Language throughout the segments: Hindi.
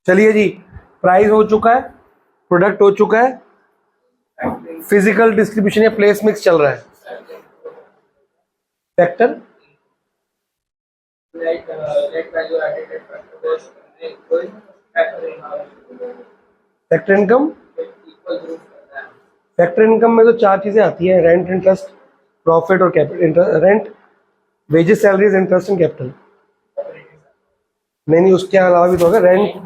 चलिए जी, प्राइस हो चुका है, प्रोडक्ट हो चुका है, फिजिकल डिस्ट्रीब्यूशन या प्लेस मिक्स चल रहा है। Factor factor income, factor income में तो चार चीजें आती हैं, रेंट, इंटरेस्ट, प्रॉफिट और capital. Rent, wages, salaries, interest and capital. नहीं, उसके अलावा भी तो होगा, रेंट,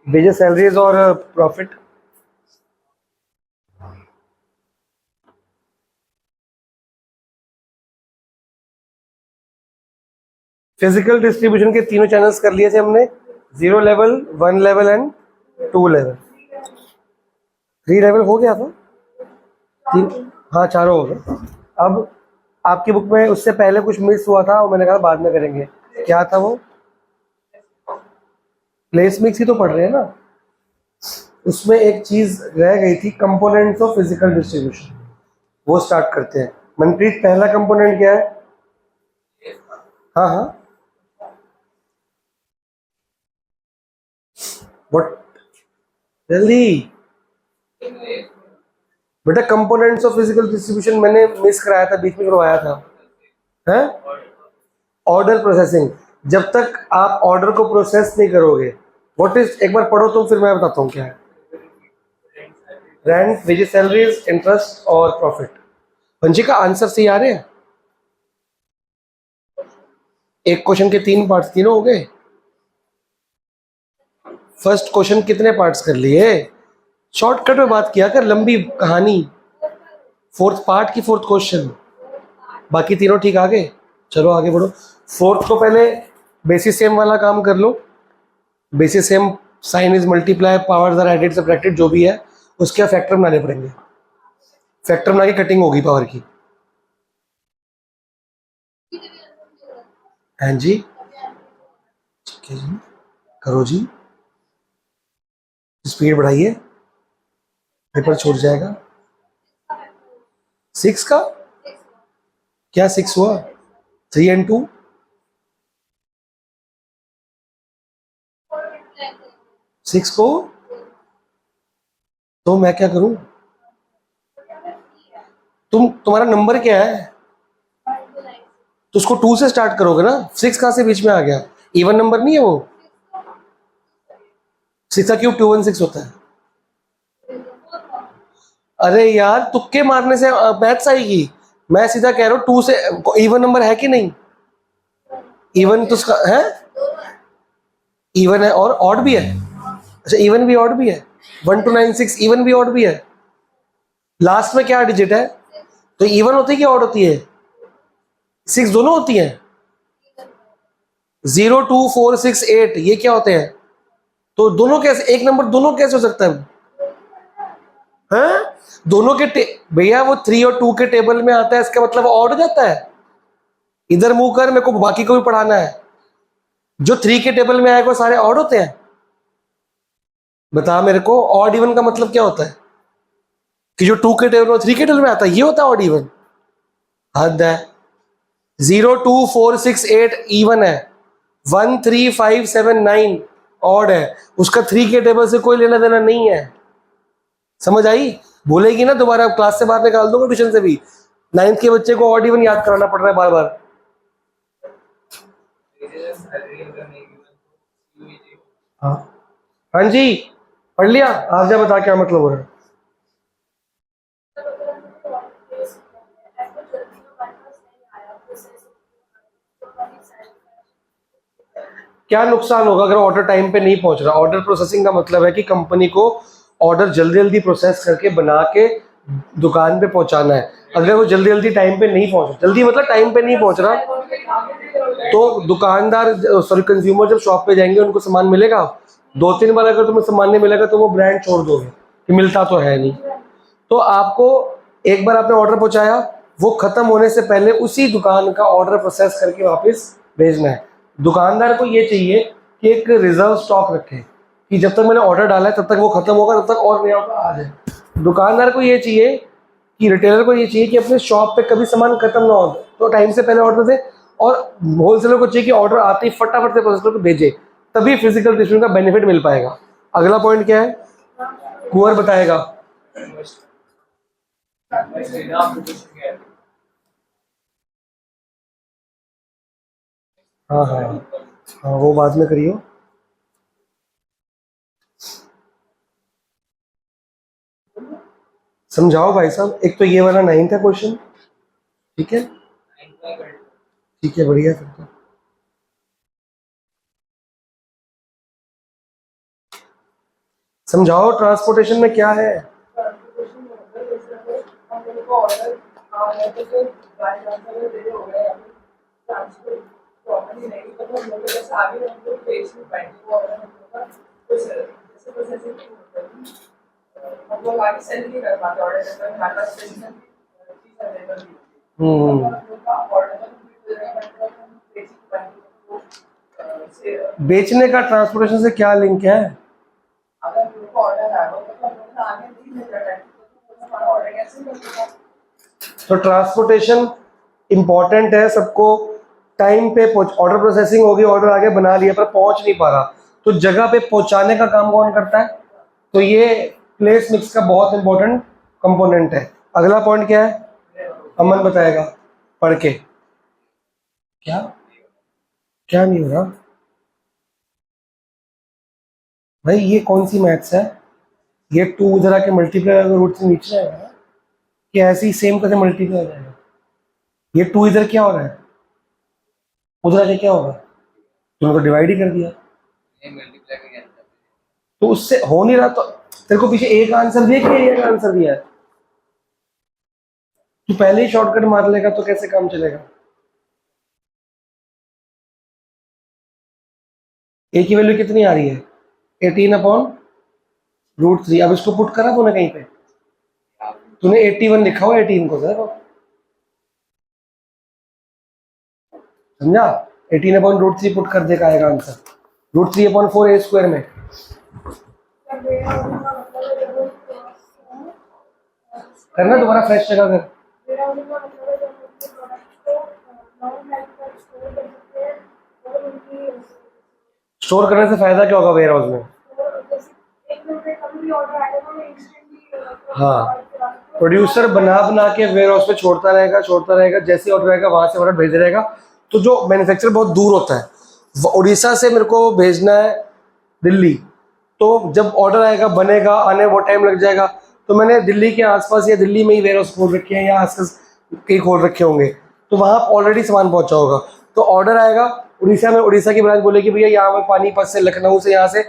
वेजेस, सैलरीज और प्रॉफिट। फिजिकल डिस्ट्रीब्यूशन के तीनों चैनल्स कर लिए थे हमने, 0 level, 1 level and 2 level. 3 level हो गया था, 3, हाँ चारों हो गए। अब आपकी बुक में उससे पहले कुछ मिस हुआ था और मैंने कहा बाद में करेंगे। क्या था वो? प्लेस मिक्स ही तो पढ़ रहे हैं ना, उसमें एक चीज रह गई थी, कंपोनेंट्स ऑफ फिजिकल डिस्ट्रीब्यूशन। वो स्टार्ट करते हैं। मनप्रीत, पहला कंपोनेंट क्या है? हाँ हाँ, व्हाट, जल्दी बेटा। कंपोनेंट्स ऑफ फिजिकल डिस्ट्रीब्यूशन मैंने मिस कराया था, बीच में करवाया था, है ऑर्डर प्रोसेसिंग। जब तक आप ऑर्डर को प्रोसेस नहीं करोगे, व्हाट इज, एक बार पढ़ो तो फिर मैं बताता हूँ क्या है। रेंट, वेजेस, सैलरीज, इंटरेस्ट और प्रॉफिट। पंजी का आंसर सही आ रहे हैं? एक क्वेश्चन के 3 पार्ट्स, तीनों हो गए। फर्स्ट क्वेश्चन कितने पार्ट्स कर लिए? शॉर्टकट में बात किया कर, लंबी कहानी। फोर्थ पार्ट की फोर्थ क्वेश्चन, बाकी तीनों ठीक आ गए। चलो आगे बढ़ो। फोर्थ को पहले बेसिस सेम वाला काम कर लो। Basis same, sign is multiply, powers are added subtracted, जो भी है उसके फैक्टर बनाने पड़ेंगे। फैक्टर बना के कटिंग होगी पावर की। हाँ जी, ठीक है जी, करो जी, स्पीड बढ़ाइए, पेपर छूट जाएगा। 6 का क्या 6 हुआ? 3 and 2, सिक्स को तो मैं क्या करूं? तुम्हारा नंबर क्या है? तो उसको 2 से स्टार्ट करोगे ना, 6 कहां से बीच में आ गया? इवन नंबर नहीं है वो। 6 का क्यूब 216 होता है। अरे यार, तुक्के मारने से मैथ्स आएगी। मैं सीधा कह रहा हूँ 2 से। इवन नंबर है कि नहीं? इवन तो उसका है, इवन है और ऑड भी है। अच्छा, इवन भी ऑड भी है। 1 to 9 6 इवन भी ऑड भी है। लास्ट में क्या डिजिट है? तो इवन होती है कि ऑड होती है? 6 दोनों होती हैं। 0 2 4 6 8 ये क्या होते हैं? तो दोनों कैसे, एक नंबर दोनों कैसे हो सकता है? हाँ? दोनों के भैया वो 3 और 2 के टेबल में आता है, इसका मतलब ऑड हो जाता है। इधर मुंह कर, मेरे को बाकी को भी पढ़ाना है। जो 3 के टेबल में आएगा वो सारे ऑड होते हैं? बता मेरे को, ऑड इवन का मतलब क्या होता है? कि जो 2 के टेबल में 3 के टेबल में आता है, ये होता है ऑड इवन? हद है। 0 2 4 6 8 इवन है, 1 3 5 7 9 ऑड है। उसका 3 के टेबल से कोई लेना देना नहीं है। समझ आई? बोलेगी ना दोबारा, क्लास से बाहर निकाल दूंगा, ट्यूशन से भी। 9th के बच्चे को ऑड इवन याद कराना पड़ रहा है बार बार। हाँ हाँ जी, पढ़ लिया। आज जा बता क्या मतलब हो रहा है। क्या नुकसान होगा अगर ऑर्डर टाइम पे नहीं पहुंच रहा? ऑर्डर प्रोसेसिंग का मतलब है कि कंपनी को ऑर्डर जल्दी जल्दी प्रोसेस करके बना के दुकान पे पहुंचाना है। अगर वो जल्दी जल्दी टाइम पे नहीं पहुंच, जल्दी मतलब टाइम पे नहीं पहुंच रहा, तो दुकानदार, सॉरी कंज्यूमर जब शॉप पे जाएंगे उनको सामान मिलेगा। 2-3 बार अगर तुम्हें सामान नहीं मिलेगा तो वो ब्रांड छोड़ दोगे कि मिलता तो है नहीं। तो आपको एक बार आपने ऑर्डर पहुंचाया, वो खत्म होने से पहले उसी दुकान का ऑर्डर प्रोसेस करके वापस भेजना है। दुकानदार को ये चाहिए कि एक रिजर्व स्टॉक रखे कि जब तक मैंने ऑर्डर डाला है तब तक वो खत्म होगा, तब तक और नया ऑर्डर आ जाए। दुकानदार को ये चाहिए कि रिटेलर को ये चाहिए कि अपने शॉप पे कभी सामान खत्म ना हो, तो टाइम से पहले ऑर्डर दे। और होलसेलर को चाहिए कि ऑर्डर आते ही फटाफट से प्रोसेस करके भेजे, तभी फिजिकल ट्यूशन का बेनिफिट मिल पाएगा। अगला पॉइंट क्या है, कुंवर बताएगा। हाँ हाँ हाँ, वो बाद में करियो। समझाओ भाई साहब, एक तो ये वाला 9 था क्वेश्चन, ठीक है ठीक है, बढ़िया फिर तो। समझाओ ट्रांसपोर्टेशन में क्या है। हम्म, बेचने का ट्रांसपोर्टेशन से क्या लिंक है? तो ट्रांसपोर्टेशन इंपॉर्टेंट है सबको। टाइम पे पहुंच, ऑर्डर प्रोसेसिंग होगी, ऑर्डर आगे बना लिया पर पहुंच नहीं पा रहा, तो जगह पे पहुंचाने का काम कौन करता है? तो ये प्लेस मिक्स का बहुत इंपॉर्टेंट कंपोनेंट है। अगला पॉइंट क्या है, अमन बताएगा पढ़ के। क्या क्या नहीं हो रहा भाई, ये कौन सी मैथ्स है? ये 2 इधर आके मल्टीप्लाई अगर रूट से नीचे आएगा ना, कि ऐसे ही सेम करके मल्टीप्लाई हो जाएगा। ये 2 इधर क्या हो रहा है, उधर आके क्या होगा? तुमने तो डिवाइड ही कर दिया, तो उससे हो नहीं रहा। तो तेरे को पीछे एक आंसर दिया कि एक आंसर दिया है? तू पहले ही शॉर्टकट मार लेगा तो कैसे काम चलेगा? ए की वैल्यू कितनी आ रही है, 18/√3। अब इसको पुट करा तूने कहीं पे? तूने 81 लिखा हुआ 18 को सर, समझा? 18/√3 पुट कर देगा, आएगा आंसर √3/4 a² में। करना दोबारा फ्रेश जगह कर। स्टोर करने से फायदा क्या होगा वेयर हाउस में? हाँ, प्रोड्यूसर बना बना के वेयर हाउस पे छोड़ता रहेगा, छोड़ता रहेगा, जैसे ऑर्डर आएगा वहां से ऑर्डर भेज रहेगा। तो जो मैन्युफैक्चर बहुत दूर होता है, उड़ीसा से मेरे को भेजना है दिल्ली, तो जब ऑर्डर आएगा बनेगा आने वो टाइम लग जाएगा। तो मैंने दिल्ली के आसपास या दिल्ली में ही वेयर हाउस खोल रखे हैं या आसपास कहीं खोल रखे होंगे, तो वहाँ ऑलरेडी सामान पहुंचा होगा। तो ऑर्डर आएगा उड़ीसा में, उड़ीसा की ब्रांच बोलेगी भैया यहाँ पे पानीपत से, लखनऊ से, यहाँ से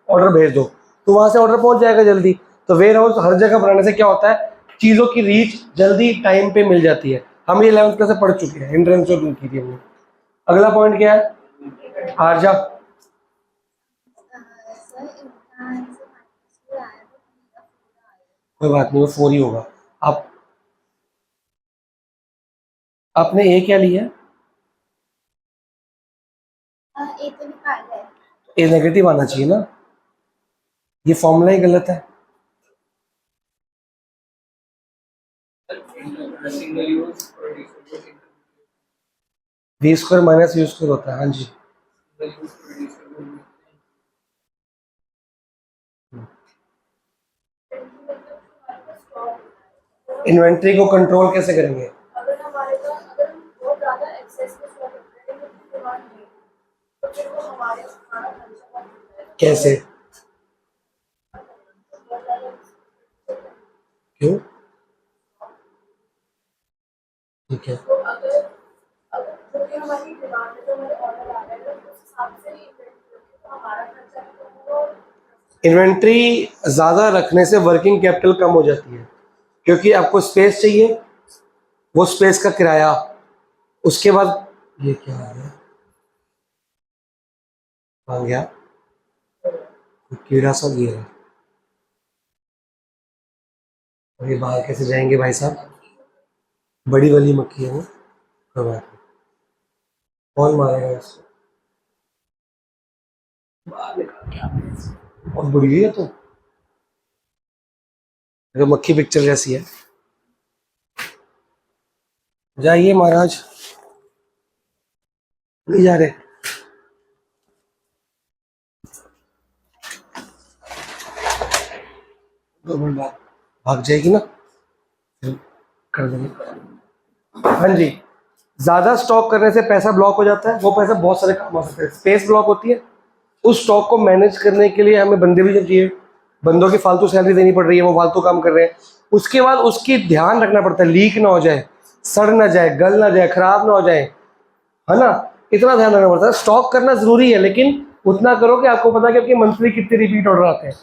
ऑर्डर भेज दो, तो वहाँ से ऑर्डर पहुंच जाएगा जल्दी। तो वेयर हाउस हर जगह बनाने से क्या होता है, चीज़ों की रीच जल्दी टाइम पे मिल जाती है। हम ये 11th क्लास से पढ़ चुके हैं, एंट्रेंस जो की थी हमने। अगला पॉइंट क्या है, आरजा? कोई बात नहीं, वो 4 ही होगा। आप आपने ए क्या लिया? ए नेगेटिव आना चाहिए ना, ये फॉर्मूला ही गलत है। v² माइनस u² होता है, हाँ जी। इन्वेंट्री को कंट्रोल कैसे करेंगे? कैसे, क्यों? ठीक है, इन्वेंट्री ज़्यादा रखने से वर्किंग कैपिटल कम हो जाती है, क्योंकि आपको स्पेस चाहिए, वो स्पेस का किराया, उसके बाद ये क्या आ गया, आ गया कीड़ा सा गिरा। और ये बाहर कैसे जाएंगे भाई साहब, बड़ी वाली मक्खी है वो। कोई बात नहीं, कौन मारेगा इसको, बाहर निकाल के। और बड़ी है तो मक्खी पिक्चर जैसी है। जाइए महाराज, नहीं जा रहे? 2 मिनट बाद भाग जाएगी ना, फिर कर देंगे। हाँ जी, ज़्यादा स्टॉक करने से पैसा ब्लॉक हो जाता है, वो पैसा बहुत सारे काम आ सकते हैं। स्पेस ब्लॉक होती है, उस स्टॉक को मैनेज करने के लिए हमें बंदे भी चाहिए, बंदों की फालतू सैलरी देनी पड़ रही है, वो फालतू काम कर रहे हैं। उसके बाद उसकी ध्यान रखना पड़ता है, लीक ना हो जाए, सड़ ना जाए, गल ना जाए, खराब ना हो जाए, है ना, इतना ध्यान रखना पड़ता है। स्टॉक करना जरूरी है, लेकिन उतना करो कि आपको पता है कि आपकी मंथली कितने रिपीट ऑर्डर आते हैं।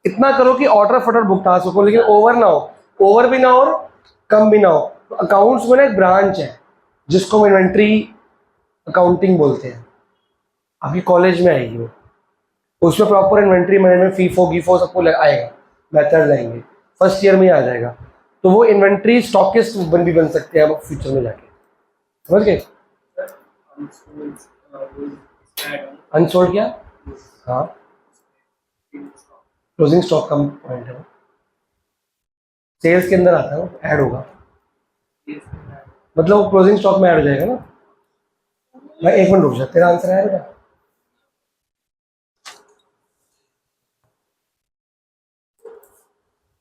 इतना करो कि ऑर्डर फटाफट भुगता सको, लेकिन ओवर ना हो, ओवर भी ना हो और कम भी ना हो। अकाउंट्स में ना एक ब्रांच है जिसको हम इन्वेंट्री अकाउंटिंग बोलते हैं, आपकी कॉलेज में आएगी वो, उसमें प्रॉपर इन्वेंट्री मैनेजमेंट, फीफो गीफो सबको आएगा, मेथड आएंगे, फर्स्ट ईयर में ही आ जाएगा। तो वो इन्वेंट्री स्टॉकिस्ट भी बन सकते हैं आप फ्यूचर में जाके, समझ गए। अनसोल्ड क्या? हाँ, क्लोजिंग स्टॉक का पॉइंट है, सेल्स के अंदर आता है, वो ऐड होगा, मतलब वो क्लोजिंग स्टॉक में ऐड हो जाएगा ना। भाई 1 मिनट रुक जा, तेरा आंसर है बेटा?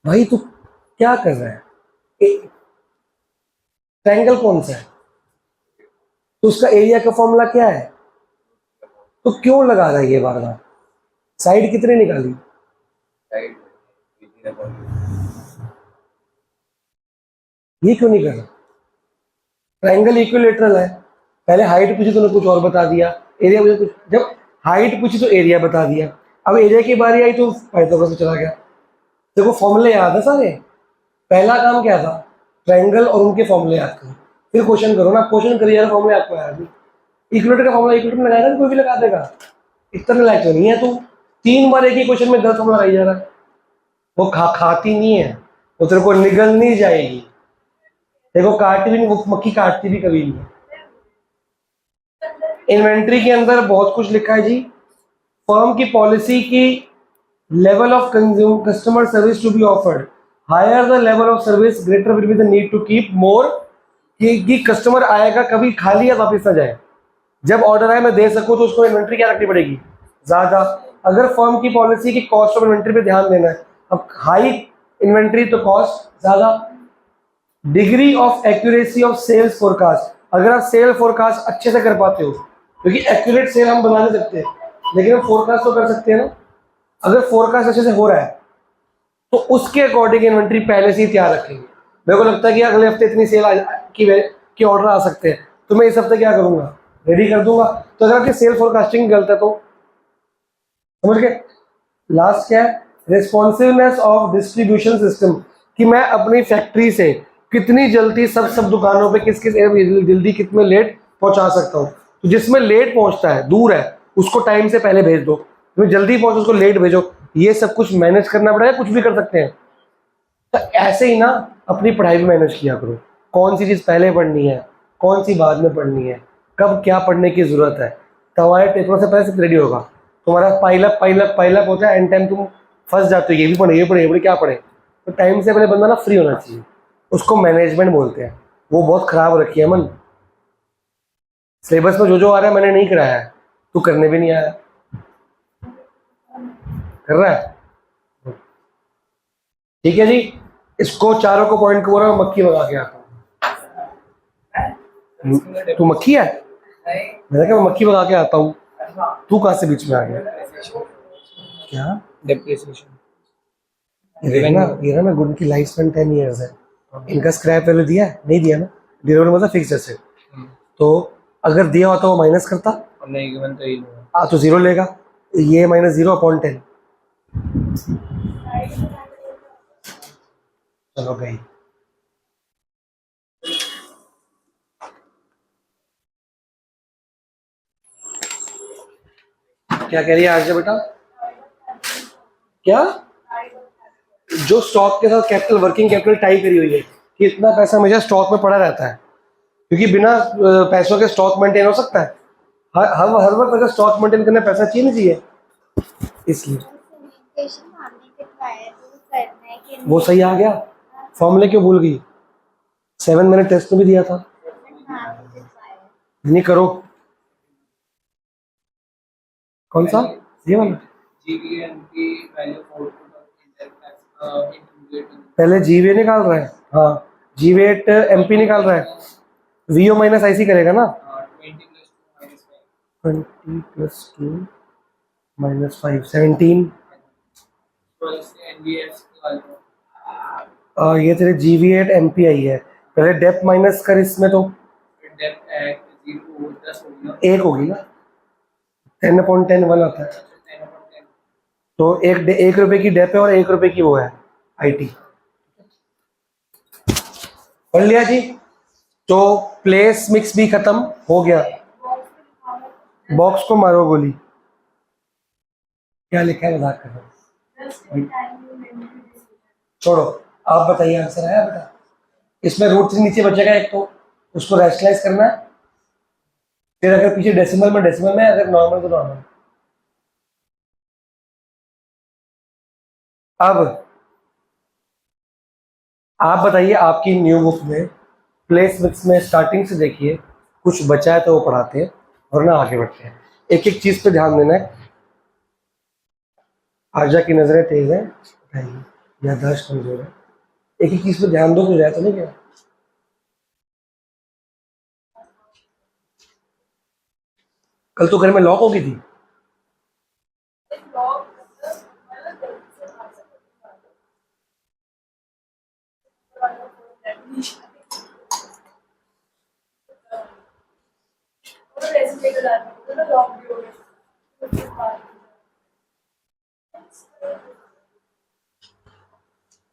भाई तू क्या कर रहा है? ट्रायंगल कौन सा है? तो उसका एरिया का फॉर्मूला क्या है? तो क्यों लगा रहा है ये बार बार? साइड कितनी निकाली? ये क्यों नहीं कर रहा? ट्रायंगल इक्विलेटरल है, पहले हाइट पूछी तो कुछ और बता दिया, एरिया पूछी कुछ, जब हाइट पूछी तो एरिया बता दिया, अब एरिया की बारी आई तो पाइथागोरस में चला गया। देखो फॉर्मूले याद है सारे, पहला काम क्या था? ट्रायंगल और उनके फॉर्मूले याद करो, फिर क्वेश्चन करो ना, क्वेश्चन करिए यार, फॉर्मूले आपको याद नहीं। इक्विलेटर का फॉर्मूला इक्विलेटर में लगाएगा तो कोई भी लगा देगा, इतना लायक तो नहीं है तू, 3 बार एक ही क्वेश्चन में 10 फॉर्मूला लगाई जा रहा है। वो खाती नहीं है, वो तेरे को निगल नहीं जाएगी, देखो काटती भी नहीं, वो मक्खी काटती भी कभी नहीं। इन्वेंट्री के अंदर बहुत कुछ लिखा है जी, फर्म की पॉलिसी की level of consume customer service to be offered, higher the level of service greater will be the need to keep more, कि कस्टमर आएगा कभी खाली या वापस ना जाए, जब ऑर्डर आए मैं दे सकूं तो उसको इन्वेंट्री क्या रखनी पड़ेगी? ज्यादा। अगर फर्म की पॉलिसी की कॉस्ट ऑफ इन्वेंट्री पे ध्यान देना है, अब हाई इन्वेंट्री तो कॉस्ट ज्यादा। Degree of accuracy of sales forecast, अगर आप सेल फोरकास्ट अच्छे से कर पाते हो, क्योंकि एक्यूरेट सेल हम बना नहीं सकते, लेकिन हम फोरकास्ट तो कर सकते हैं ना। अगर फोरकास्ट अच्छे से हो रहा है तो उसके अकॉर्डिंग इन्वेंट्री पहले से ही तैयार रखेंगे। मेरे को लगता है कि अगले हफ्ते इतनी सेल की ऑर्डर आ सकते हैं, तो मैं इस हफ्ते क्या करूंगा, रेडी कर दूंगा। तो अगर आपकी सेल फोरकास्टिंग गलत है तो समझ गए। लास्ट क्या है? रिस्पॉन्सिवनेस ऑफ डिस्ट्रीब्यूशन सिस्टम, कि मैं अपनी फैक्ट्री से कितनी जल्दी सब दुकानों पे किस किस जल्दी कितने लेट पहुंचा सकता हूँ। तो जिसमें लेट पहुंचता है, दूर है, उसको टाइम से पहले भेज दो, तुम्हें जल्दी पहुंचो उसको लेट भेजो, ये सब कुछ मैनेज करना पड़ेगा, कुछ भी कर सकते हैं। तो ऐसे ही ना अपनी पढ़ाई भी मैनेज किया करो, कौन सी चीज़ पहले पढ़नी है, कौन सी बाद में पढ़नी है, कब क्या पढ़ने की ज़रूरत है, तुम्हारे पेपरों से पहले से रेडी होगा। तुम्हारा पाइलअप होता है, एंड टाइम तुम फंस जाते हो, ये भी पढ़े ये पढ़े ये पढ़े क्या पढ़े। तो टाइम से पहले बंदा ना फ्री होना चाहिए, उसको मैनेजमेंट बोलते हैं। वो बहुत ख़राब रखी है मन, सिलेबस में जो जो आ रहा है मैंने नहीं कराया है, तू करने भी नहीं आया, कर रहा है। ठीक है जी, इसको चारों को पॉइंट को बोल रहा हूँ, मक्खी भगा के आता हूँ। तू मक्खी है? मैंने कहा मैं मक्खी भगा के आता हूँ, तू कहाँ से बीच में आ गया? क्या डेप्रिसिएशन? ये ना गुड की लाइफ स्पैन 10 ईयर्स है, इनका स्क्रैप वैल्यू दिया है? नहीं दिया ना, दिया मतलब फिक्स एसेट। तो अगर दिया होता वो माइनस करता, नहीं गिवन तो ही लूंगा, तो जीरो लेगा, ये माइनस 0/10। चलो गई। क्या कह रही है आरजे बेटा? क्या? जो स्टॉक के साथ कैपिटल वर्किंग कैपिटल टाई करी हुई है कि इतना पैसा हमेशा स्टॉक में पड़ा रहता है, क्योंकि बिना पैसों के स्टॉक मेंटेन हो सकता है? हर वक्त अगर स्टॉक मेंटेन करने पैसा चाहिए नहीं चाहिए, इसलिए वो सही आ गया। फॉर्मूले क्यों भूल गई? 7 मैंने टेस्ट में भी दिया था, नहीं करो। कौन सा? ये वाला? जीवीएन की वैल्यू 4 पहले जीवे निकाल रहा है, हाँ जीवेट एमपी निकाल रहा है, वीओ माइनस आईसी करेगा ना, 20 प्लस 2 माइनस 5 17। ये तेरे जीवी8 एमपी आई है, पहले डेप माइनस कर इसमें तो एक होगी ना, 10/10 1 आता है, तो एक रुपए की डेप है और 1 रुपए की वो है आईटी। पढ़ लिया जी। तो प्लेस मिक्स भी खत्म हो गया, बॉक्स को मारो गोली। क्या लिखा है बता कर, छोड़ो, आप बताइए आंसर आया बेटा। इसमें रूट 3 नीचे बचेगा एक, तो उसको रैशनलाइज करना है, फिर अगर पीछे डेसिमल में डेसिमल में, अगर नॉर्मल तो नॉर्मल। अब आप बताइए, आपकी न्यू बुक में प्लेस मिक्स में स्टार्टिंग से देखिए, कुछ बचा है तो वो पढ़ाते हैं, वरना आगे बढ़ते हैं। एक एक चीज पे ध्यान देना है। आजा की नजरें तेज है, याददाश्त कमजोर है, एक एक चीज पे ध्यान दो, तो जाए तो नहीं क्या। कल तो घर में लॉक हो गई थी।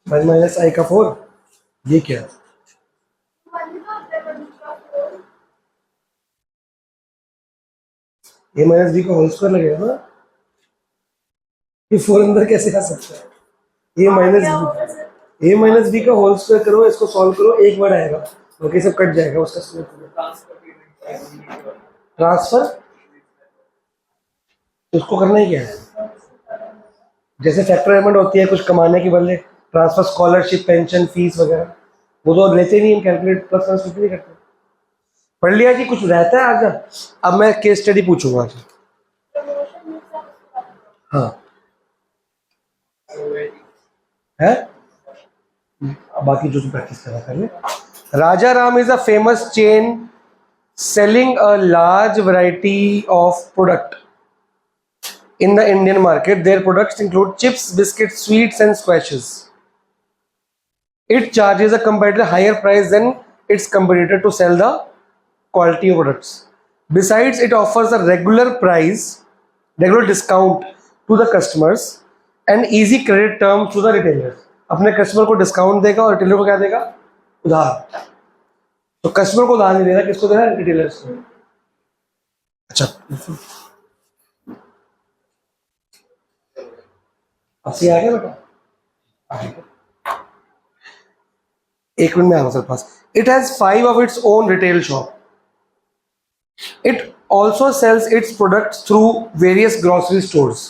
वन माइनस आई का 4, ये क्या है? ए माइनस बी का होल स्क्वायर लगेगा ना, ये 4 अंदर कैसे आ सकता है? ए माइनस बी का होल स्क्वायर करो, इसको सॉल्व करो, एक वर्ड आएगा, बाकी सब कट जाएगा उसका। ट्रांसफर, उसको करना ही क्या है? जैसे फैक्टर पेमेंट होती है कुछ कमाने के बदले, ट्रांसफर, स्कॉलरशिप, पेंशन, फीस वगैरह, वो तो लेते नहीं, कैलकुलेट प्लस माइनस कुछ नहीं करते। पढ़ लिया कि कुछ रहता है आजा। अब मैं केस स्टडी पूछूंगा आज। हाँ है, अब बाकी जो प्रैक्टिस करा कर ले। Raja Ram is a famous chain selling a large variety of product in the Indian market. Their products include chips, biscuits, sweets, and squashes. It charges a comparatively higher price than its competitor to sell the quality of products. Besides, it offers a regular discount to the customers and easy credit terms to the retailers. अपने कस्टमर को डिस्काउंट देगा और रिटेलर को क्या देगा? उधार। तो कस्टमर को उधार नहीं देना, किसको देना? रिटेलर्स को। अच्छा, आपसे आ गया बेटा, एक मिनट में आ रहा sir pass. It has 5 of its own retail shop. It also sells its products through various grocery stores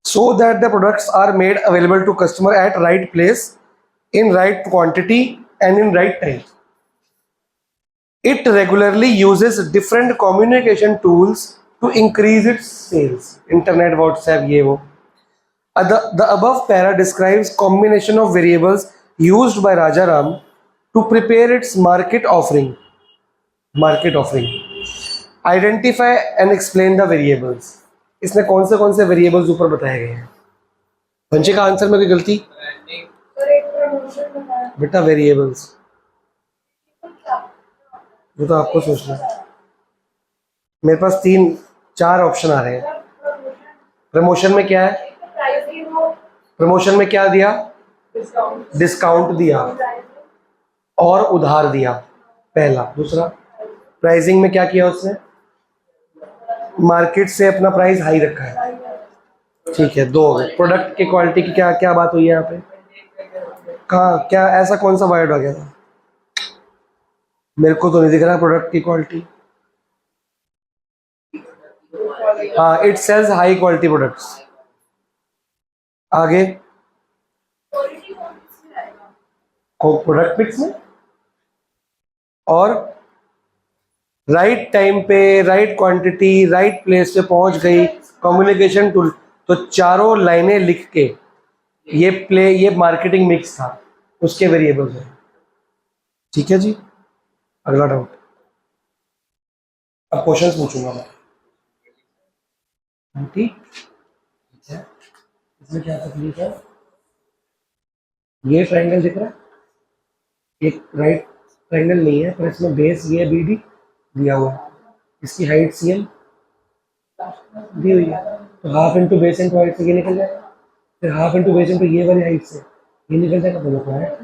so that the products are made available to customer at right place, in right quantity and in right time. It regularly uses different communication tools to increase its sales. Internet, WhatsApp, ये वो. The above para describes combination of variables used by Rajaram to prepare its market offering. Identify and explain the variables. इसने कौन से वेरिएबल्स ऊपर बताए गए हैं? पंचे का आंसर में कोई गलती? बेटा वेरिएबल्स, वो तो आपको सोचना है। मेरे पास 3-4 ऑप्शन आ रहे हैं। प्रमोशन में क्या है? प्रमोशन में क्या दिया? डिस्काउंट दिया और उधार दिया, पहला। दूसरा, प्राइसिंग में क्या किया उसने? मार्केट से अपना प्राइस हाई रखा है, ठीक है। 2 हो गए। प्रोडक्ट की क्वालिटी की क्या क्या बात हुई है यहाँ पे? कहाँ, क्या ऐसा कौन सा वर्ड आ गया था? मेरे को तो नहीं दिख रहा प्रोडक्ट की क्वालिटी। हाँ, it sells high quality products. आगे प्रोडक्ट मिक्स में, और राइट टाइम पे, राइट क्वांटिटी, राइट प्लेस पे पहुंच गई, कम्युनिकेशन टूल। तो चारों लाइनें लिख के ये मार्केटिंग मिक्स था, उसके वेरिएबल्स हैं। ठीक है जी, अगला डाउट। अब क्वेश्चंस पूछूंगा मैं। ठीक है, इसमें क्या तकलीफ है? ये ट्रायंगल दिख रहा है, एक राइट ट्रायंगल नहीं है, पर इसमें बेस ये बी डी दिया हुआ है, इसकी हाइट सी एल दी हुई है, तो half into base into height से ये निकल जाएगा, फिर हाफ इंटू बेस इंटू ये वाली हाइट से ये निकल जाएगा, दोनों को है।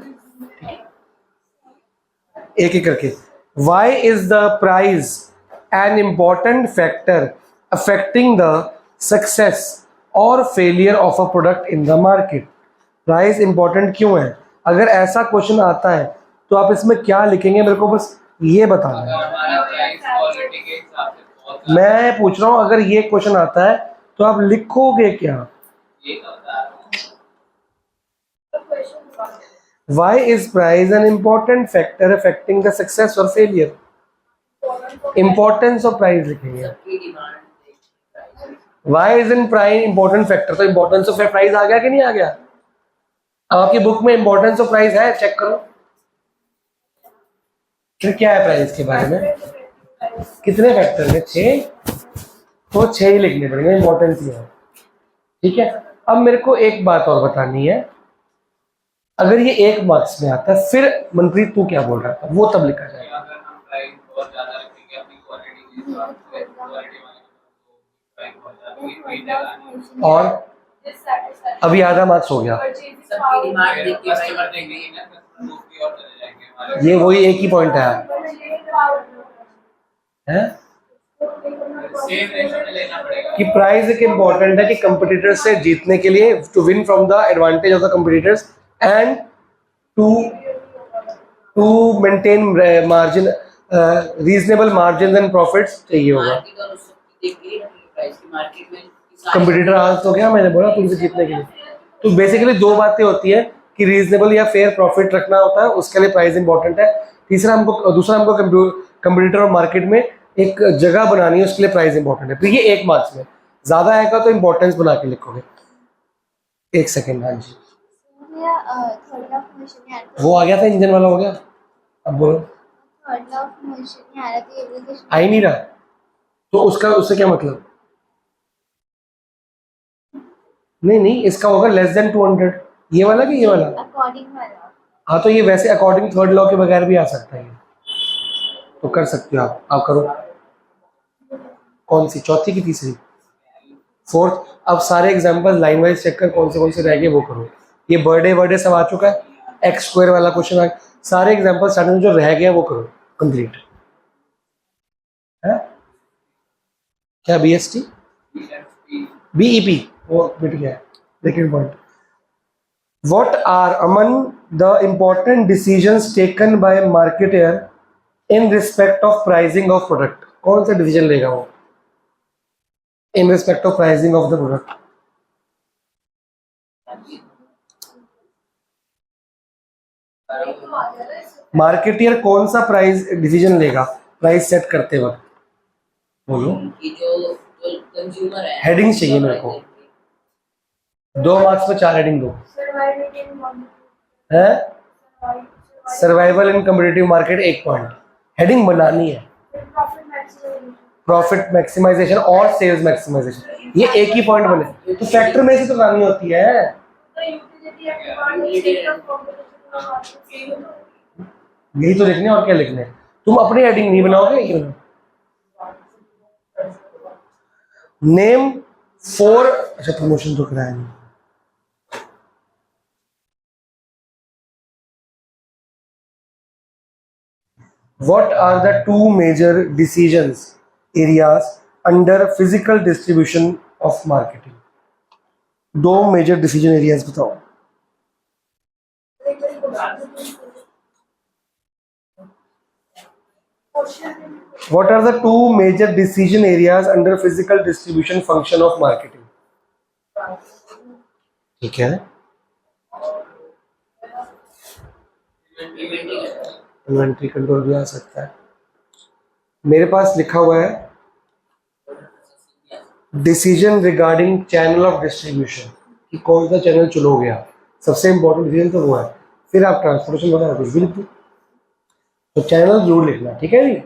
एक एक करके। Why is the price an important factor affecting the success or failure of a product in the market? Price important क्यों है? अगर ऐसा क्वेश्चन आता है तो आप इसमें क्या लिखेंगे, मेरे को बस ये बताना है। मैं पूछ रहा हूँ, अगर ये क्वेश्चन आता है तो आप लिखोगे क्या? Why is price an important factor affecting the success or failure? Importance of price लिखेंगे। Why isn't price important factor? तो importance of price आ गया कि नहीं आ गया? अब आपकी बुक में importance of price है, चेक करो। फिर क्या है प्राइस के बारे में? कितने फैक्टर हैं? 6, तो 6 ही लिखने पड़ेंगे, इंपॉर्टेंस ही है। ठीक है, अब मेरे को एक बात और बतानी है, अगर ये 1 मार्क्स में आता है, फिर मनप्रीत तू क्या बोल रहा था, वो तब लिखा जाएगा। अगर हम प्राइस बहुत ज्यादा रखेंगे अपनी क्वालिटी के हिसाब से, क्वालिटी प्राइस बहुत ज्यादा, और अभी आधा मार्क्स हो गया। सबकी डिमांड देख के कस्टमर देंगे ना, कस्टमर की और चले जाएंगे हमारे। ये वही एक ही पॉइंट है, सेम रेशो में लेना पड़ेगा कि प्राइस एक इम्पोर्टेंट है कि कंपटीटर्स से जीतने के लिए, to win from the advantage of the competitors and to maintain margin, reasonable margin and profits चाहिए होगा। मार्केट और उसकी देख के प्राइस की मार्केट में कंपटीटर आज तो क्या मैंने बोला तुमसे जीतने के लिए, तो बेसिकली 2 बातें होती है कि रीजनेबल या फेयर प्रॉफिट रखना होता है, उसके लिए प्राइस इंपॉर्टेंट है। दूसरा हमको कंपटीटर और मार्केट में एक जगह बनानी है, उसके लिए प्राइस इंपॉर्टेंट है। तो ये 1 मार्क्स में, ज्यादा आएगा तो इंपॉर्टेंस बना के लिखोगे। 1 सेकेंड, हाँ जी, वो आ गया था, इंजन वाला हो गया। अब बोलो, आ ही नहीं रहा तो उससे क्या मतलब? नहीं, इसका होगा लेस देन 200। ये वाला कि ये वाला? अकॉर्डिंग वाला। हाँ, तो ये वैसे अकॉर्डिंग थर्ड लॉ के बगैर भी आ सकता है, तो कर सकते हो आप करो। कौन सी, चौथी की तीसरी, 4th? अब सारे एग्जांपल लाइन वाइज चेक कर, कौन से रह गए वो करो। ये बर्थडे सब आ चुका है, एक्स स्क्वायर वाला क्वेश्चन आ, सारे एग्जांपल स्टार्टिंग में जो रह गया वो करो कंप्लीट है। क्या BST BEP वो मिट गया है, second point. What are among the important decisions taken by marketer in respect of pricing of product? कौन सा डिसीजन लेगा वो in respect of pricing of the product? Marketeer कौन सा प्राइस डिसीजन लेगा प्राइस सेट करते वक्त? बोलो, कि जो कंज्यूमर है, हेडिंग चाहिए मेरे को। 2 मार्क्स में 4 हेडिंग दो है। सर्वाइवल इन कम्पिटिटिव मार्केट 1 पॉइंट, हेडिंग बनानी है। प्रॉफिट मैक्सिमाइजेशन और सेल्स मैक्सिमाइजेशन, ये एक ही पॉइंट बने, तो फैक्टर में से तो लानी होती है। यही तो लिखने, और क्या लिखने? तुम अपनी हेडिंग नहीं बनाओगे। नेम 4, अच्छा प्रमोशन तो कराया नहीं। What are the 2 major decisions areas under physical distribution of marketing? 2 major decision areas बताओ। What are the 2 major decision areas under physical distribution function of marketing? ठीक है, इन्वेंट्री कंट्रोल भी आ सकता है। मेरे पास लिखा हुआ है decision regarding channel of distribution, कि कौन सा चैनल चुनोगे आप। सबसे इंपॉर्टेंट डिसीजन तो वो है। फिर आप ट्रांसपोर्टेशन वगैरह कुछ भी लिख दो, तो चैनल जरूर लिखना, ठीक है जी।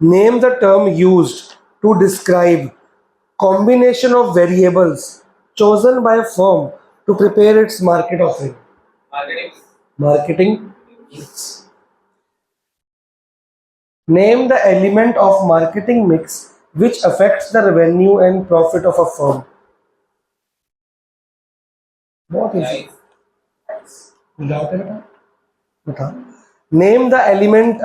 Name the term used to describe combination of variables chosen by a firm to prepare its market offering. Marketing Marketing. Name the element of marketing mix which affects the revenue and profit of a firm. What is it? बता। Name the element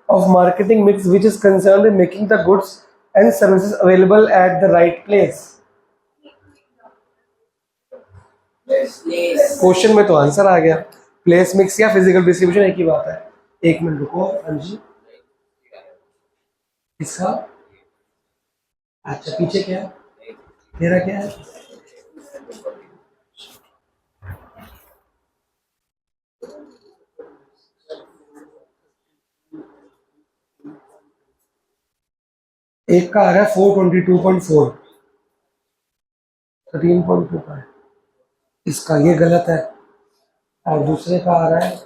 of marketing mix which is concerned in making the goods and services available at the right place. Question में तो आंसर आ गया। प्लेस मिक्स या फिजिकल डिस्ट्रीब्यूशन एक ही बात है। एक मिनट रुको अंजी, इसका अच्छा पीछे क्या है, तेरा क्या है? एक का आ रहा है 422.4, 13.2 का है इसका, ये गलत है। और दूसरे का आ रहा है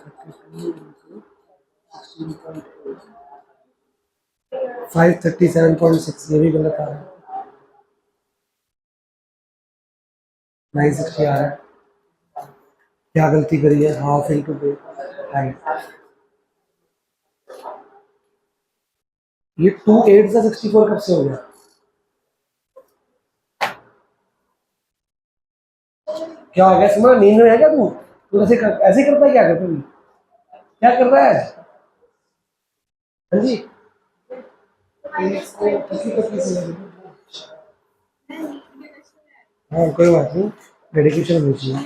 537.6, ये भी गलत आ रहा है। 960 आ रहा है। क्या गलती करी है? Half into height. ये 28 से 64 कब से हो गया? क्या हो गया? समझ नींद में है क्या तू? तू ऐसे करता है क्या? करता है क्या कर रहा है? हाँ जी, इसको पतली से लगी। हाँ कोई बात नहीं, डेडिकेशन होनी चाहिए।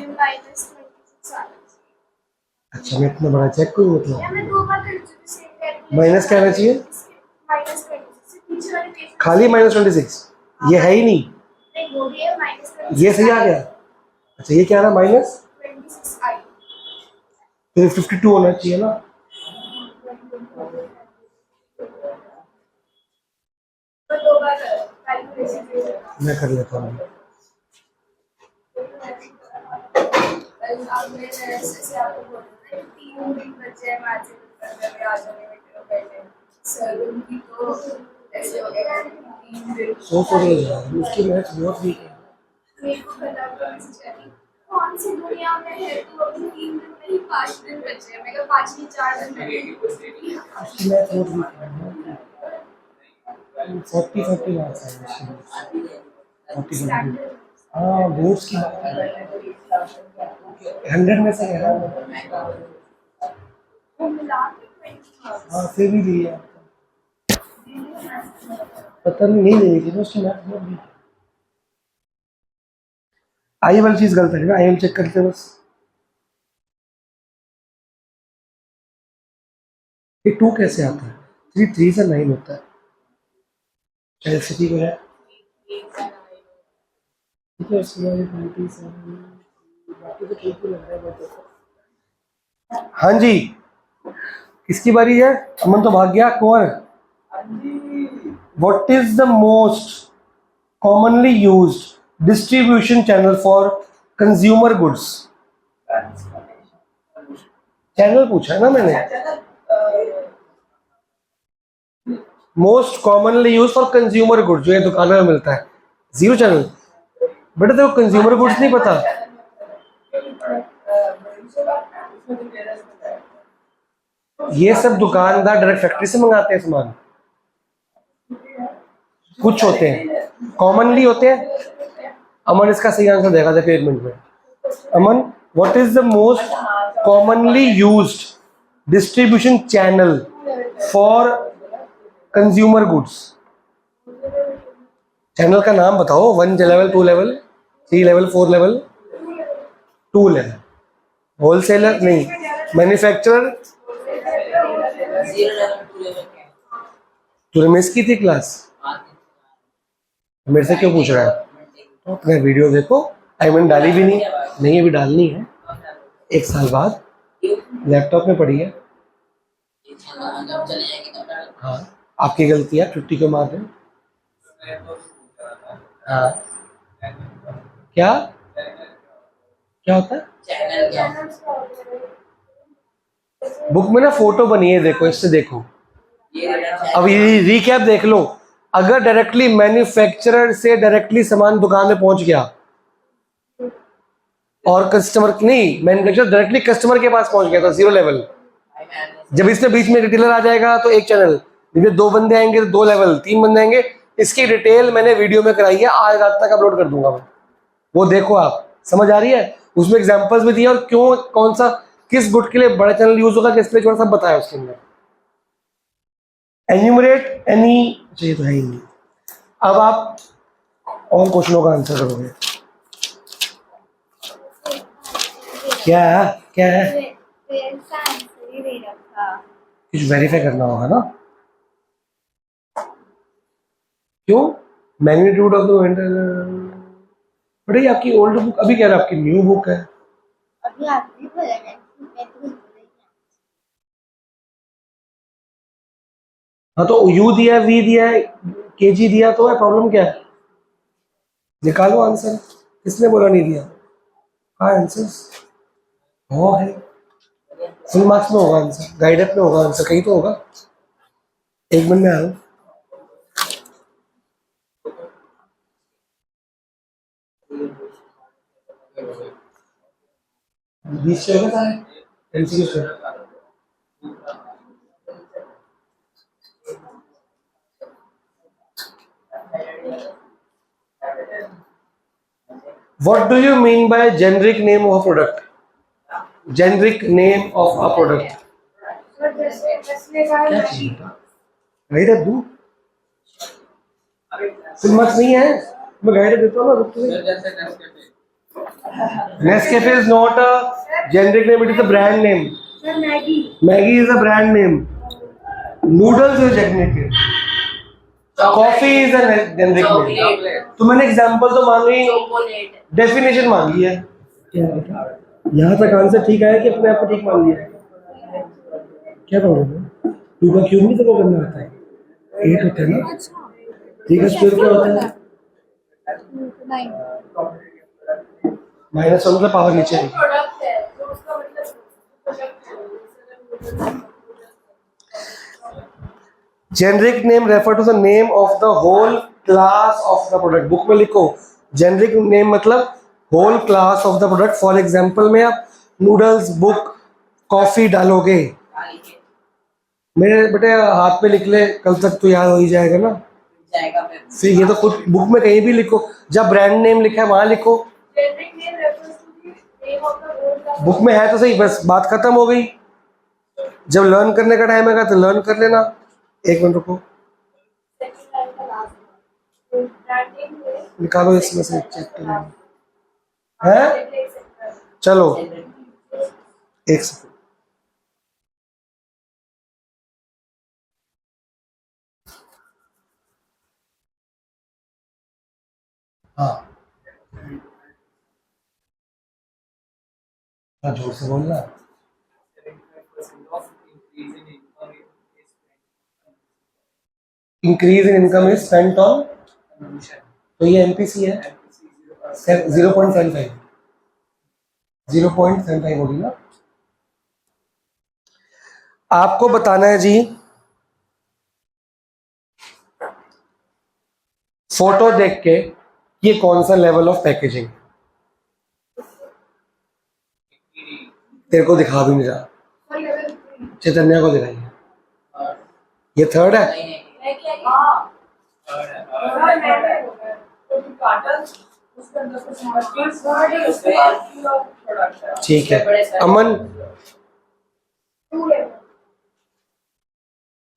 अच्छा मैं इतना बड़ा चेक करूँ मतलब माइनस क्या आना चाहिए? खाली -26, ये है ही नहीं, ये सही आ गया। अच्छा ये क्या है? -26i, तो 52 होना चाहिए ना। मैं कर लेता हूँ। उसकी मैथ बहुत वीक है। कौन सी दुनिया में है तू? अभी 3 दिन में ही 5 दिन बचे हैं। मैं कहा 5 नहीं 4 दिन उसकी मैथ बहुत वीक है। 40 मार्क्स है। 40 हाँ बोर्ड्स की 100 में से है। हाँ फिर भी लिया, पता नहीं लेनी थी उसकी मैथ बहुत वीक है। आई वाली चीज गलत है ना, आई चेक करते बस। ये 2 कैसे आता है? 3 से 9 होता है। चल सिटी को है ठीक है, उसके बाद 27 बाकी तो ठीक ही लग रहा है बहुत। हाँ जी किसकी बारी है? अमन तो भाग गया। कौन? What is the most commonly used distribution channel for consumer goods? Channel पूछा है ना मैंने। Most commonly use for consumer goods, जो ये दुकानों में मिलता है। जीरो चैनल बेटा, देखो कंज्यूमर गुड्स नहीं पता। ये सब दुकानदार डायरेक्ट फैक्ट्री से मंगाते हैं सामान। कुछ होते हैं कॉमनली होते हैं। अमन इसका सही आंसर देगा था 1 मिनट में। Aman what is the most commonly used distribution channel for consumer goods? Channel का नाम बताओ। 1 level, 2 level, 3 level, 4 level, 2 level. Wholesaler नहीं, मैन्युफैक्चरर। तूने मिस की थी क्लास, मेरे से क्यों पूछ रहा है? तो अपने वीडियो देखो। आई मैंने डाली भी नहीं अभी डालनी है 1 साल बाद। लैपटॉप में पड़ी है। जब चले जाएंगे तब डाल। हाँ आपकी गलती है, छुट्टी क्यों मार रहे हो? हाँ क्या क्या होता है? चैनल क्या? बुक में ना फोटो बनी है, देखो इससे देखो। ये अब ये रिकैप देख लो। अगर डायरेक्टली मैन्युफैक्चरर से डायरेक्टली सामान दुकान में पहुंच गया और कस्टमर नहीं, मैन्युफैक्चरर डायरेक्टली कस्टमर के पास पहुंच गया तो 0 लेवल। जब इसमें बीच में रिटेलर आ जाएगा तो 1 चैनल, जब 2 बंदे आएंगे तो 2 लेवल, 3 बंदे आएंगे। इसकी डिटेल मैंने वीडियो में कराई है, आज रात तक अपलोड कर दूंगा मैं, वो देखो आप। समझ आ रही है? उसमें एग्जांपल्स भी दिए और क्यों कौन सा किस गुड के लिए बड़ा चैनल यूज होगा, किस लिए छोटा, सब बताया उसके अंदर। एन्यूमरेट एनी चाहिए तो है ही नहीं। अब आप और क्वेश्चनों का आंसर करोगे। क्या क्या है? कुछ वेरीफाई करना होगा ना? क्यों? मैग्नीट्यूड ऑफ द बेटा ये आपकी ओल्ड बुक, अभी कह रहा आपकी न्यू बुक है। अभी आप भी बोला ना, मैं तो बोल रही हूँ। हाँ तो यू दिया है, वी दिया है, केजी दिया तो है, प्रॉब्लम क्या है? निकालो आंसर। किसने बोला नहीं दिया? हाँ आंसर हो है, फुल मार्क्स में होगा आंसर, गाइडेड में होगा आंसर, कहीं तो होगा। 1 मिनट में आया हूँ। बीच से होगा सारे एमसीक्यू से। What do you mean by generic name of a product? Generic name of a product. क्या चीज है? गाइड है तू? फुल मार्क्स नहीं है, मैं गाइड देता हूँ ना, रुक तो। Nescafe is not a generic name, it is a brand name. Maggie is a brand name. Noodles is generic name. Coffee is a generic name. तो मैंने एग्जांपल तो मांगी, चॉकलेट डेफिनेशन मांगी है। यहाँ तक आंसर ठीक आया कि अपने आप को ठीक मान लिया? क्या प्रॉब्लम है? 2 का क्यूब नहीं तो वो करना आता है, 8 होता है ना। 3 का स्क्वायर क्या होता है? -1 से पावर नीचे आएगी। प्रोडक्ट है तो उसका मतलब generic name refer to the name of the whole class of the product. Book में लिखो जेनरिक नेम मतलब whole class of the product. For example में आप नूडल्स, बुक, कॉफी डालोगे, मेरे बेटे हाथ पे लिख ले, कल तक तो याद हो ही जाएगा ना। जाएगा फिर ये तो खुद बुक में कहीं भी लिखो, जब ब्रांड नेम लिखा है वहां लिखो। generic name refers to the name of the whole class. Book में है तो सही, बस बात खत्म हो गई। जब लर्न करने का टाइम आएगा तो लर्न कर लेना। 1 मिनट रुको, Second line का last one. तो brand name है निकालो इसमें से चेक करो है। generic sector. चलो 1 सेकंड। हाँ जोर से बोलना। Increase in income is spent on, तो ये एमपीसी है 0.75 0.75 होगी ना। आपको बताना है जी, फोटो देख के ये कौन सा लेवल ऑफ पैकेजिंग। तेरे को दिखा भी नहीं रहा, For level 3. चैतन्य को दिखाइए। ये 3rd है। मैं क्या हाँ थोड़ा मैंने होगा तो जो कार्टन उसके अंदर कुछ मॉलिक्यूल्स है उसके बाद प्रोडक्ट है ठीक है अमन, 2 level.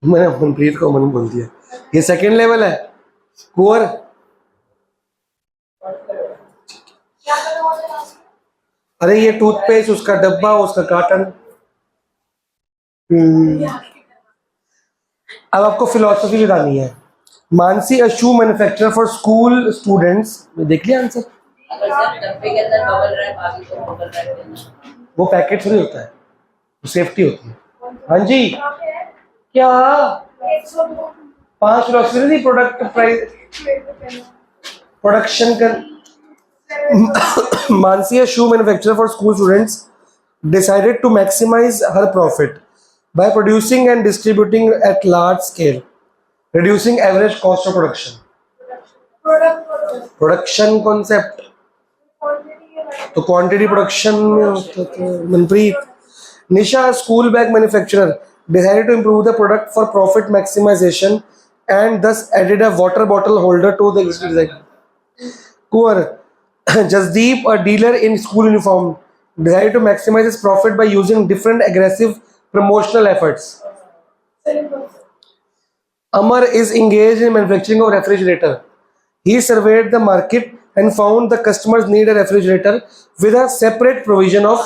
मैंने मनप्रीत को अमन बोल दिया। ये 2nd लेवल है। कुंवर क्या करना होता है लास्ट में? अरे ये टूथपेस्ट, उसका डब्बा, उसका कार्टन। अब आपको फिलॉसफी बतानी है। मानसी, अ शू मैन्युफैक्चरर फॉर स्कूल स्टूडेंट्स। देख लिया आंसर? अगर सर डब्बे के अंदर बबल रैप आ गई तो बबल रैप देना। वो पैकेट थोड़ी होता है, वो सेफ्टी होती है। हाँ जी कहाँ पे है? क्या 102 5 लॉक्सिलरी प्रोडक्ट प्राइस प्रोडक्शन कर Mansia shoe manufacturer for school students decided to maximize her profit by producing and distributing at large scale, reducing average cost of production. Production concept तो quantity production में होता था Manpreet. Nisha, a school bag manufacturer, decided to improve the product for profit maximization and thus added a water bottle holder to the existing design. Kuwar, Jasdeep, a dealer in school uniform, decided to maximize his profit by using different aggressive promotional efforts. Amar is engaged in manufacturing of refrigerator. He surveyed the market and found the customers need a refrigerator with a separate provision of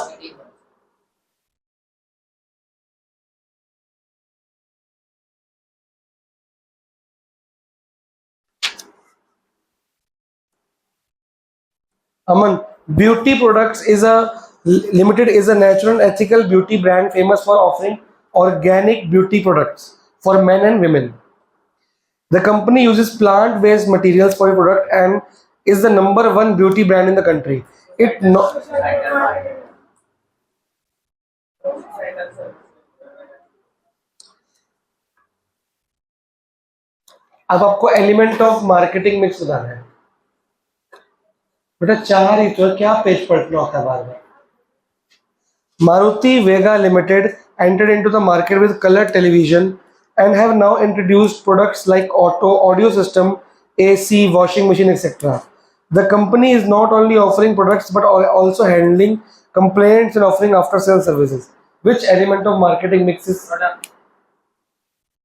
Aman. Beauty Products is a limited is a natural and ethical beauty brand famous for offering organic beauty products for men and women. The company uses plant-based materials for a product and is the #1 beauty brand in the country. It no, अब आपको एलिमेंट ऑफ मार्केटिंग मिक्स बताना है बेटा. 4 ही तो है, क्या पेज पलटना होता है बार बार. Maruti Vega Limited entered into the market with color television and have now introduced products like audio system, AC, washing machine, etc. The company is not only offering products but also handling complaints and offering after sale services. Which element of marketing mix is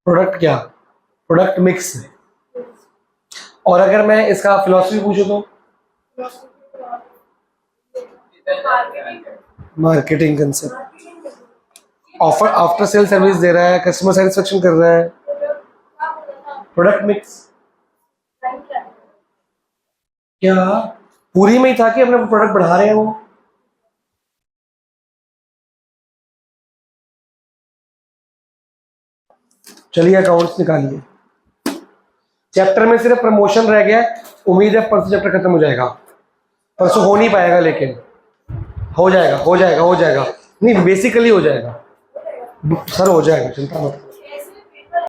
product क्या? Product mix. और अगर मैं इसका फिलॉसफी पूछूं तो marketing concept. Offer after sale service दे रहा है, कस्टमर सेटिस्फेक्शन कर रहा है. प्रोडक्ट मिक्स क्या पूरी में ही था कि अपना प्रोडक्ट बढ़ा रहे हैं वो. चलिए अकाउंट्स निकालिए. चैप्टर में सिर्फ प्रमोशन रह गया. उम्मीद है परसों चैप्टर खत्म हो जाएगा. परसों हो नहीं पाएगा लेकिन हो जाएगा नहीं बेसिकली हो जाएगा सर, हो जाएगा, चिंता मत.